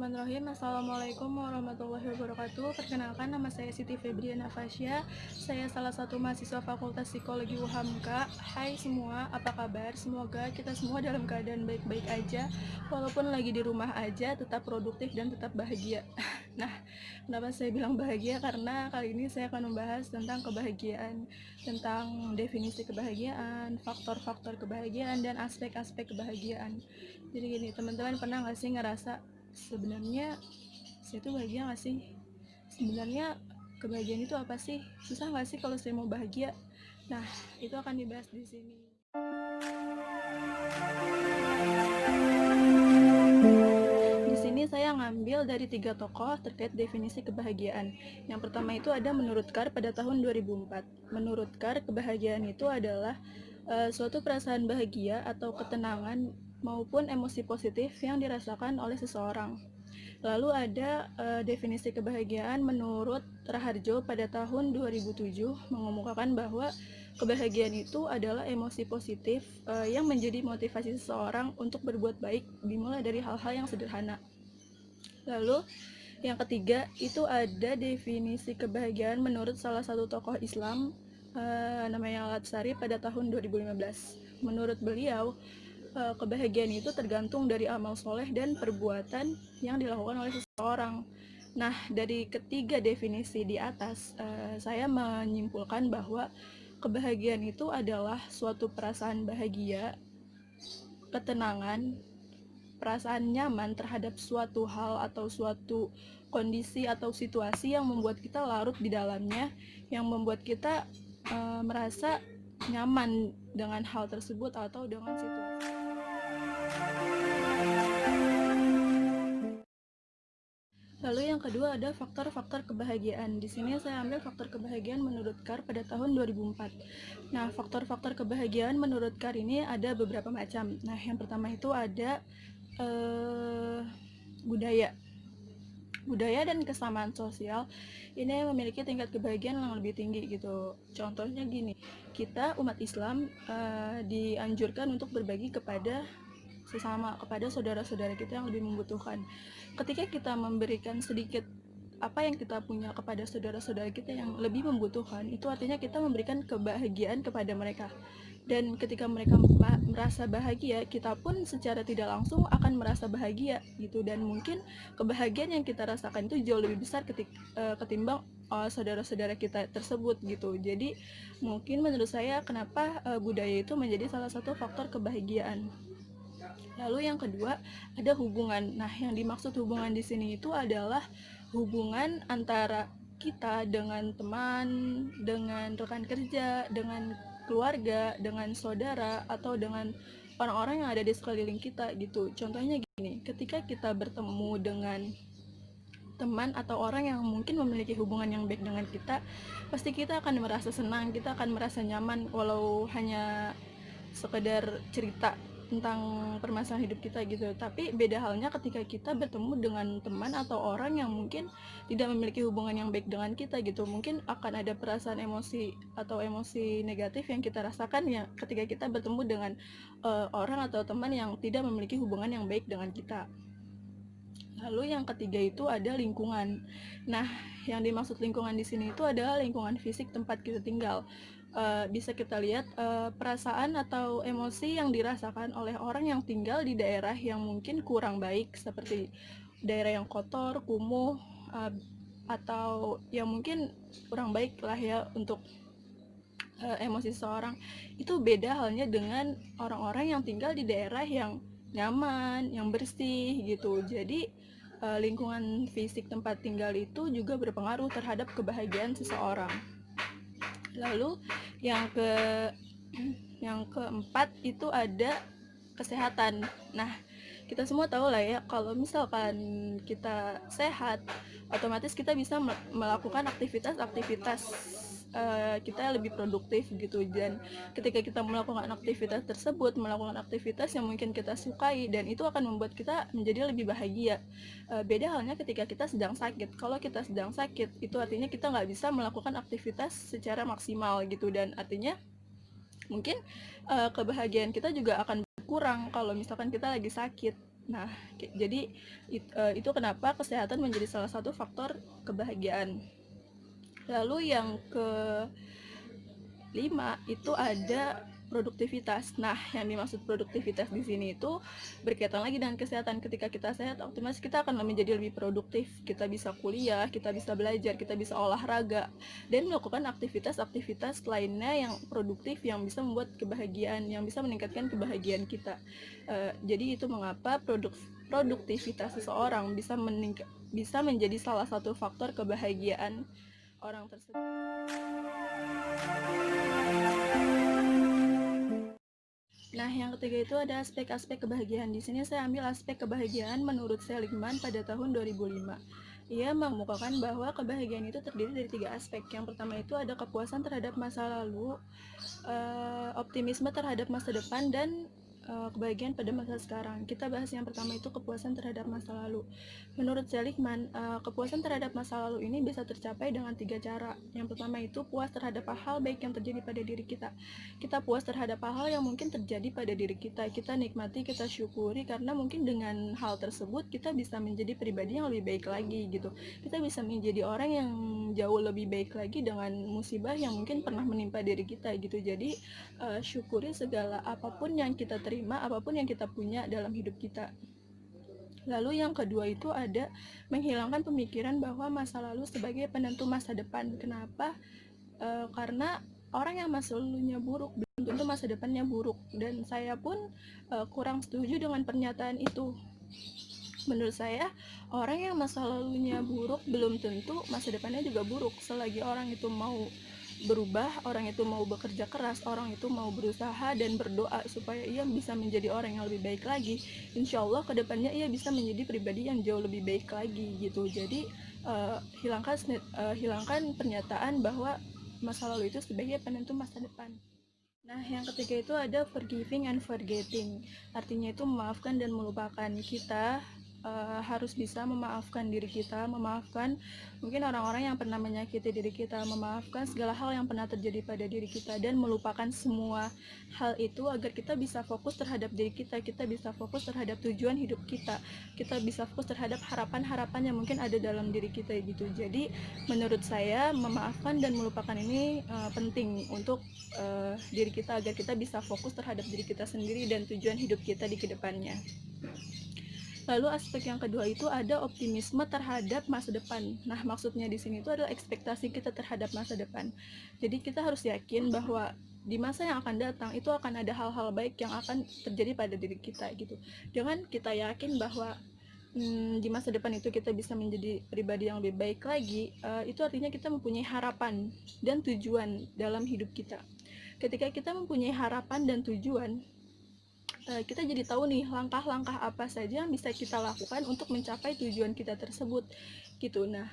Bismillahirrahmanirrahim. Assalamualaikum warahmatullahi wabarakatuh. Perkenalkan, nama saya Siti Febriana Fasya. Saya salah satu mahasiswa Fakultas Psikologi UHAMKA. Hai semua, apa kabar? Semoga kita semua dalam keadaan baik-baik aja. Walaupun lagi di rumah aja, tetap produktif dan tetap bahagia. Nah, kenapa saya bilang bahagia? Karena kali ini saya akan membahas tentang kebahagiaan, tentang definisi kebahagiaan, faktor-faktor kebahagiaan, dan aspek-aspek kebahagiaan. Jadi gini, teman-teman pernah nggak sih ngerasa sebenarnya saya tuh bahagia nggak sih? Sebenarnya kebahagiaan itu apa sih? Susah nggak sih kalau saya mau bahagia? Nah, itu akan dibahas di sini. Di sini saya ngambil dari 3 tokoh terkait definisi kebahagiaan. Yang pertama itu ada menurut Carr pada tahun 2004. Menurut Carr, kebahagiaan itu adalah suatu perasaan bahagia atau ketenangan maupun emosi positif yang dirasakan oleh seseorang. Lalu ada definisi kebahagiaan menurut Raharjo pada tahun 2007 mengemukakan bahwa kebahagiaan itu adalah emosi positif yang menjadi motivasi seseorang untuk berbuat baik dimulai dari hal-hal yang sederhana. Lalu yang ketiga itu ada definisi kebahagiaan menurut salah satu tokoh Islam namanya Al-Atsari pada tahun 2015. Menurut beliau, kebahagiaan itu tergantung dari amal soleh dan perbuatan yang dilakukan oleh seseorang. Nah, dari ketiga definisi di atas, saya menyimpulkan bahwa kebahagiaan itu adalah suatu perasaan bahagia, ketenangan, perasaan nyaman terhadap suatu hal atau suatu kondisi atau situasi yang membuat kita larut di dalamnya, yang membuat kita merasa nyaman dengan hal tersebut atau dengan situasi. Lalu yang kedua ada faktor-faktor kebahagiaan. Di sini saya ambil faktor kebahagiaan menurut Carr pada tahun 2004. Nah, faktor-faktor kebahagiaan menurut Carr ini ada beberapa macam. Nah, yang pertama itu ada budaya. Budaya dan kesamaan sosial ini memiliki tingkat kebahagiaan yang lebih tinggi gitu. Contohnya gini, kita umat Islam dianjurkan untuk berbagi kepada sesama, kepada saudara-saudara kita yang lebih membutuhkan. Ketika kita memberikan sedikit apa yang kita punya kepada saudara-saudara kita yang lebih membutuhkan, itu artinya kita memberikan kebahagiaan kepada mereka. Dan ketika mereka merasa bahagia, kita pun secara tidak langsung akan merasa bahagia gitu. Dan mungkin kebahagiaan yang kita rasakan itu jauh lebih besar ketimbang saudara-saudara kita tersebut gitu. Jadi mungkin menurut saya kenapa budaya itu menjadi salah satu faktor kebahagiaan. Lalu yang kedua ada hubungan. Nah, yang dimaksud hubungan di sini itu adalah hubungan antara kita dengan teman, dengan rekan kerja, dengan keluarga, dengan saudara, atau dengan orang-orang yang ada di sekeliling kita gitu. Contohnya gini, ketika kita bertemu dengan teman atau orang yang mungkin memiliki hubungan yang baik dengan kita, pasti kita akan merasa senang, kita akan merasa nyaman walau hanya sekedar cerita tentang permasalahan hidup kita gitu. Tapi beda halnya ketika kita bertemu dengan teman atau orang yang mungkin tidak memiliki hubungan yang baik dengan kita gitu. Mungkin akan ada perasaan emosi atau emosi negatif yang kita rasakan ya ketika kita bertemu dengan orang atau teman yang tidak memiliki hubungan yang baik dengan kita. Lalu yang ketiga itu ada lingkungan. Nah, yang dimaksud lingkungan di sini itu adalah lingkungan fisik tempat kita tinggal. Bisa kita lihat perasaan atau emosi yang dirasakan oleh orang yang tinggal di daerah yang mungkin kurang baik, seperti daerah yang kotor, kumuh, atau yang mungkin kurang baik lah ya untuk emosi seseorang. Itu beda halnya dengan orang-orang yang tinggal di daerah yang nyaman, yang bersih gitu. Jadi lingkungan fisik tempat tinggal itu juga berpengaruh terhadap kebahagiaan seseorang. Lalu yang keempat itu ada kesehatan. Nah, kita semua tahu lah ya, kalau misalkan kita sehat, otomatis kita bisa melakukan aktivitas-aktivitas kita lebih produktif gitu. Dan ketika kita melakukan aktivitas tersebut, melakukan aktivitas yang mungkin kita sukai, dan itu akan membuat kita menjadi lebih bahagia. Beda halnya ketika kita sedang sakit. Kalau kita sedang sakit, itu artinya kita nggak bisa melakukan aktivitas secara maksimal gitu, dan artinya mungkin kebahagiaan kita juga akan berkurang kalau misalkan kita lagi sakit. Nah, jadi itu kenapa kesehatan menjadi salah satu faktor kebahagiaan. Lalu yang kelima itu ada produktivitas. Nah, yang dimaksud produktivitas di sini itu berkaitan lagi dengan kesehatan. Ketika kita sehat, otomatis kita akan menjadi lebih produktif. Kita bisa kuliah, kita bisa belajar, kita bisa olahraga, dan melakukan aktivitas-aktivitas lainnya yang produktif, yang bisa membuat kebahagiaan, yang bisa meningkatkan kebahagiaan kita. Jadi itu mengapa produktivitas seseorang bisa menjadi salah satu faktor kebahagiaan orang tersebut. Nah, yang ketiga itu ada aspek-aspek kebahagiaan. Di sini saya ambil aspek kebahagiaan menurut Seligman pada tahun 2005. Ia mengemukakan bahwa kebahagiaan itu terdiri dari 3 aspek. Yang pertama itu ada kepuasan terhadap masa lalu, optimisme terhadap masa depan, dan kebahagiaan pada masa sekarang. Kita bahas yang pertama itu kepuasan terhadap masa lalu. Menurut Seligman, kepuasan terhadap masa lalu ini bisa tercapai dengan 3 cara. Yang pertama itu puas terhadap hal baik yang terjadi pada diri kita. Kita puas terhadap hal yang mungkin terjadi pada diri kita. Kita nikmati, kita syukuri, karena mungkin dengan hal tersebut kita bisa menjadi pribadi yang lebih baik lagi gitu. Kita bisa menjadi orang yang jauh lebih baik lagi dengan musibah yang mungkin pernah menimpa diri kita gitu. Jadi syukuri segala apapun yang kita terima, apapun yang kita punya dalam hidup kita. Lalu yang kedua itu ada menghilangkan pemikiran bahwa masa lalu sebagai penentu masa depan. Kenapa? Karena orang yang masa lalunya buruk belum tentu masa depannya buruk, dan saya pun kurang setuju dengan pernyataan itu. Menurut saya, orang yang masa lalunya buruk belum tentu masa depannya juga buruk. Selagi orang itu mau berubah, orang itu mau bekerja keras, orang itu mau berusaha dan berdoa supaya ia bisa menjadi orang yang lebih baik lagi, insya Allah kedepannya ia bisa menjadi pribadi yang jauh lebih baik lagi gitu. Jadi hilangkan pernyataan bahwa masa lalu itu sebagai penentu masa depan. Nah, yang ketiga itu ada forgiving and forgetting. Artinya itu memaafkan dan melupakan. Kita harus bisa memaafkan diri kita, memaafkan mungkin orang-orang yang pernah menyakiti diri kita, memaafkan segala hal yang pernah terjadi pada diri kita, dan melupakan semua hal itu agar kita bisa fokus terhadap diri kita, kita bisa fokus terhadap tujuan hidup kita bisa fokus terhadap harapan-harapan yang mungkin ada dalam diri kita gitu. Jadi menurut saya memaafkan dan melupakan ini penting untuk diri kita agar kita bisa fokus terhadap diri kita sendiri dan tujuan hidup kita di kedepannya. Lalu aspek yang kedua itu ada optimisme terhadap masa depan. Nah, maksudnya di sini itu adalah ekspektasi kita terhadap masa depan. Jadi kita harus yakin bahwa di masa yang akan datang itu akan ada hal-hal baik yang akan terjadi pada diri kita gitu. Dengan kita yakin bahwa di masa depan itu kita bisa menjadi pribadi yang lebih baik lagi, itu artinya kita mempunyai harapan dan tujuan dalam hidup kita. Ketika kita mempunyai harapan dan tujuan, kita jadi tahu nih langkah-langkah apa saja yang bisa kita lakukan untuk mencapai tujuan kita tersebut gitu. Nah,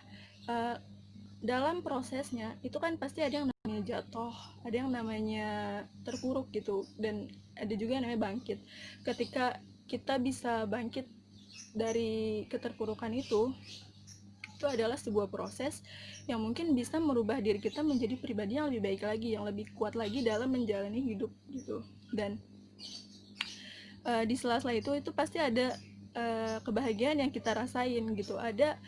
dalam prosesnya itu kan pasti ada yang namanya jatuh, ada yang namanya terpuruk gitu, dan ada juga yang namanya bangkit. Ketika kita bisa bangkit dari keterpurukan itu adalah sebuah proses yang mungkin bisa merubah diri kita menjadi pribadi yang lebih baik lagi, yang lebih kuat lagi dalam menjalani hidup gitu. Dan di sela-sela itu pasti ada kebahagiaan yang kita rasain gitu. Ada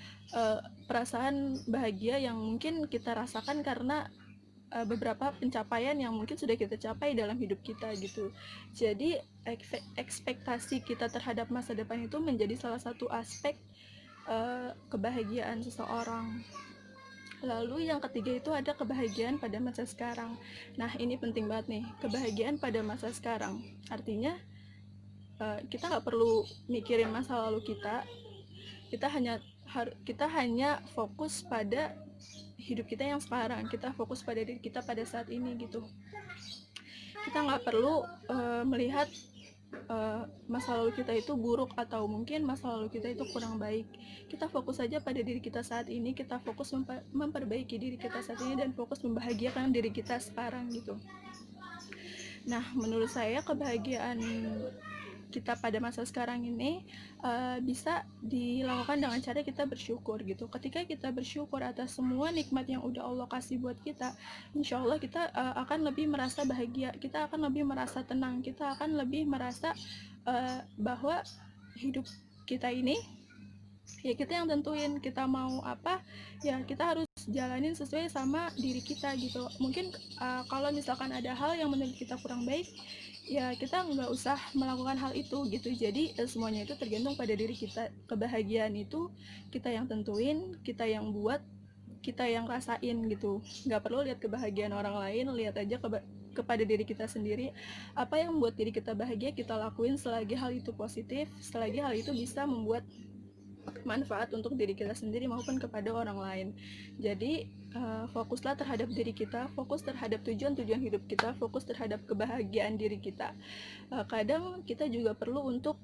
perasaan bahagia yang mungkin kita rasakan karena beberapa pencapaian yang mungkin sudah kita capai dalam hidup kita gitu. Jadi ekspektasi kita terhadap masa depan itu menjadi salah satu aspek kebahagiaan seseorang. Lalu yang ketiga itu ada kebahagiaan pada masa sekarang. Nah, ini penting banget nih, kebahagiaan pada masa sekarang. Artinya kita nggak perlu mikirin masa lalu kita hanya fokus pada hidup kita yang sekarang, kita fokus pada diri kita pada saat ini gitu. Kita nggak perlu melihat masa lalu kita itu buruk atau mungkin masa lalu kita itu kurang baik. Kita fokus saja pada diri kita saat ini, kita fokus memperbaiki diri kita saat ini, dan fokus membahagiakan diri kita sekarang gitu. Nah, menurut saya kebahagiaan kita pada masa sekarang ini bisa dilakukan dengan cara kita bersyukur gitu. Ketika kita bersyukur atas semua nikmat yang udah Allah kasih buat kita, insya Allah kita akan lebih merasa bahagia, kita akan lebih merasa tenang, kita akan lebih merasa bahwa hidup kita ini ya kita yang tentuin kita mau apa, ya kita harus jalanin sesuai sama diri kita gitu. Mungkin kalau misalkan ada hal yang menurut kita kurang baik, ya kita nggak usah melakukan hal itu gitu. Jadi semuanya itu tergantung pada diri kita. Kebahagiaan itu kita yang tentuin, kita yang buat, kita yang rasain gitu. Nggak perlu lihat kebahagiaan orang lain, lihat aja kepada diri kita sendiri. Apa yang membuat diri kita bahagia kita lakuin selagi hal itu positif, selagi hal itu bisa membuat manfaat untuk diri kita sendiri maupun kepada orang lain. Jadi fokuslah terhadap diri kita, fokus terhadap tujuan-tujuan hidup kita, fokus terhadap kebahagiaan diri kita. Kadang kita juga perlu untuk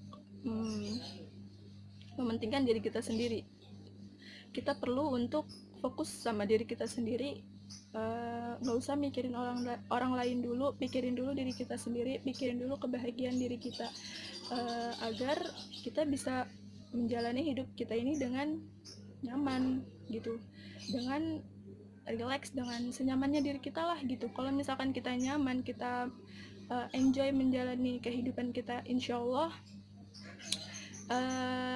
mementingkan diri kita sendiri. Kita perlu untuk fokus sama diri kita sendiri, nggak usah mikirin orang lain dulu, pikirin dulu diri kita sendiri, pikirin dulu kebahagiaan diri kita, agar kita bisa menjalani hidup kita ini dengan nyaman gitu, dengan relax, dengan senyamannya diri kita lah gitu. Kalau misalkan kita nyaman, kita enjoy menjalani kehidupan kita, insya Allah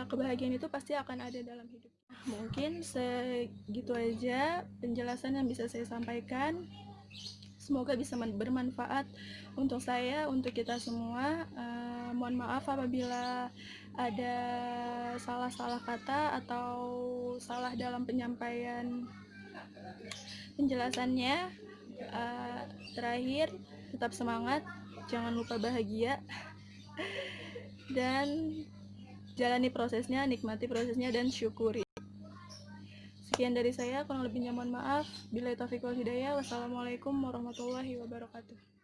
kebahagiaan itu pasti akan ada dalam hidup. Mungkin segitu aja penjelasan yang bisa saya sampaikan. Semoga bisa bermanfaat untuk saya, untuk kita semua. Mohon maaf apabila ada salah-salah kata atau salah dalam penyampaian penjelasannya. Terakhir, tetap semangat, jangan lupa bahagia, dan jalani prosesnya, nikmati prosesnya, dan syukuri. Sekian dari saya, kurang lebihnya mohon maaf. Billahi taufiq wal hidayah. Wassalamualaikum warahmatullahi wabarakatuh.